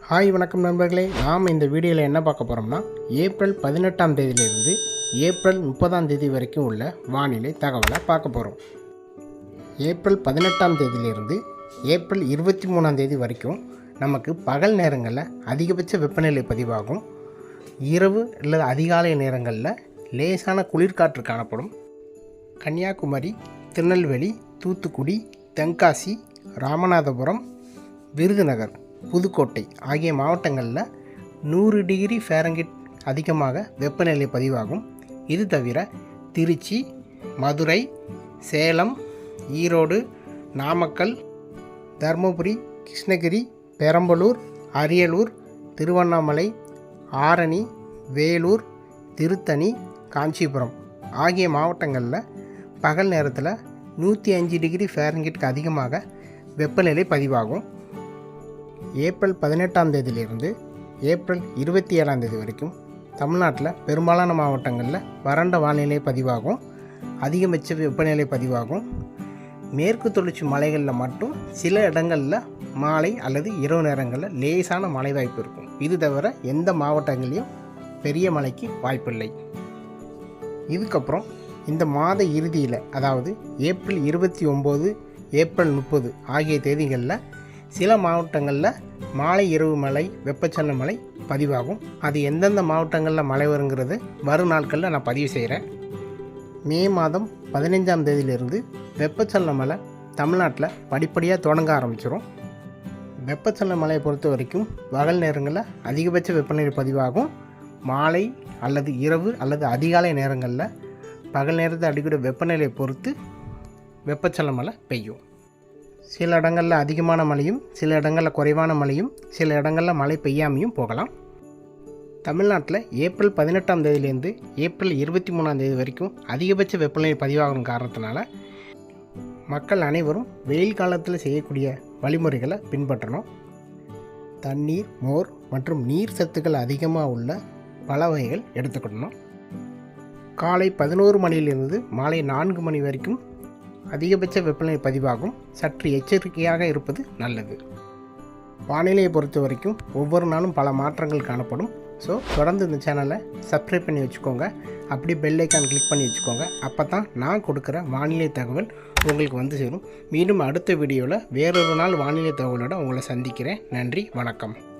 Hi வணக்கம் நண்பர்களே, நாம் இந்த வீடியோவில் என்ன பார்க்க போகிறோம்னா ஏப்ரல் 18ஆம் தேதியிலிருந்து ஏப்ரல் 30ஆம் தேதி வரைக்கும் உள்ள வானிலை தகவலை பார்க்க போகிறோம். ஏப்ரல் 18ஆம் தேதியிலிருந்து ஏப்ரல் 23ஆம் தேதி வரைக்கும் நமக்கு பகல் நேரங்களில் அதிகபட்ச வெப்பநிலை பதிவாகும். இரவு அல்லது அதிகாலை நேரங்களில் லேசான குளிர்காற்று காணப்படும். கன்னியாகுமரி, திருநெல்வேலி, தூத்துக்குடி, தென்காசி, ராமநாதபுரம், விருதுநகர், புதுக்கோட்டை ஆகிய மாவட்டங்களில் 100 டிகிரி ஃபாரன்ஹீட் அதிகமாக வெப்பநிலை பதிவாகும். இது தவிர திருச்சி, மதுரை, சேலம், ஈரோடு, நாமக்கல், தருமபுரி, கிருஷ்ணகிரி, பெரம்பலூர், அரியலூர், திருவண்ணாமலை, ஆரணி, வேலூர், திருத்தணி, காஞ்சிபுரம் ஆகிய மாவட்டங்களில் பகல் நேரத்தில் 105 டிகிரி ஃபாரன்ஹீட்க்கு அதிகமாக வெப்பநிலை பதிவாகும். ஏப்ரல் 18ஆம் தேதியிலிருந்து ஏப்ரல் 27ஆம் தேதி வரைக்கும் தமிழ்நாட்டில் பெரும்பாலான மாவட்டங்களில் வறண்ட வானிலை பதிவாகும். அதிகபட்ச வெப்பநிலை பதிவாகும். மேற்கு தொடர்ச்சி மலைகளில் மட்டும் சில இடங்களில் மாலை அல்லது இரவு நேரங்களில் லேசான மழை வாய்ப்பு இருக்கும். இது தவிர எந்த மாவட்டங்களையும் பெரிய மழைக்கு வாய்ப்பில்லை. இதுக்கப்புறம் இந்த மாத இறுதியில், அதாவது ஏப்ரல் 29, ஏப்ரல் 30 ஆகிய தேதிகளில் சில மாவட்டங்களில் மாலை இரவு மழை, வெப்பச்சலன மழை பதிவாகும். அது எந்தெந்த மாவட்டங்களில் மழை வருங்கிறது வரும் நாட்களில் நான் பதிவு செய்கிறேன். மே மாதம் 15ஆம் தேதியிலிருந்து வெப்பச்சலன மழை தமிழ்நாட்டில் படிப்படியாக தொடங்க ஆரம்பிச்சிடும். வெப்பச்சலன மழையை பொறுத்த வரைக்கும் பகல் நேரங்களில் அதிகபட்ச வெப்பநிலை பதிவாகும். மாலை அல்லது இரவு அல்லது அதிகாலை நேரங்களில் பகல் நேரத்தை அடிக்கிற வெப்பநிலையை பொறுத்து வெப்பச்சலன மழை பெய்யும். சில இடங்களில் அதிகமான மழையும், சில இடங்களில் குறைவான மழையும், சில இடங்களில் மழை பெய்யாமையும் போகலாம். தமிழ்நாட்டில் ஏப்ரல் 18ஆம் தேதியிலேருந்து ஏப்ரல் 23ஆம் தேதி வரைக்கும் அதிகபட்ச வெப்பநிலை பதிவாகும் காரணத்தினால மக்கள் அனைவரும் வெயில் காலத்தில் செய்யக்கூடிய வழிமுறைகளை பின்பற்றணும். தண்ணீர், மோர் மற்றும் நீர் சத்துக்கள் அதிகமாக உள்ள பல வகைகள் எடுத்துக்கிடணும். காலை 11 மணியிலிருந்து மாலை 4 மணி வரைக்கும் அதிகபட்ச வெப்பநிலை பதிவாகும். சற்று எச்சரிக்கையாக இருப்பது நல்லது. வானிலையை பொறுத்த வரைக்கும் ஒவ்வொரு நாளும் பல மாற்றங்கள் காணப்படும். ஸோ தொடர்ந்து இந்த சேனலை சப்ஸ்கிரைப் பண்ணி வச்சுக்கோங்க. அப்படி பெல் ஐக்கான் கிளிக் பண்ணி வச்சுக்கோங்க. அப்போ தான் நான் கொடுக்குற வானிலை தகவல் உங்களுக்கு வந்து சேரும். மீண்டும் அடுத்த வீடியோவில் வேறொரு நாள் வானிலை தகவலோடு உங்களை சந்திக்கிறேன். நன்றி, வணக்கம்.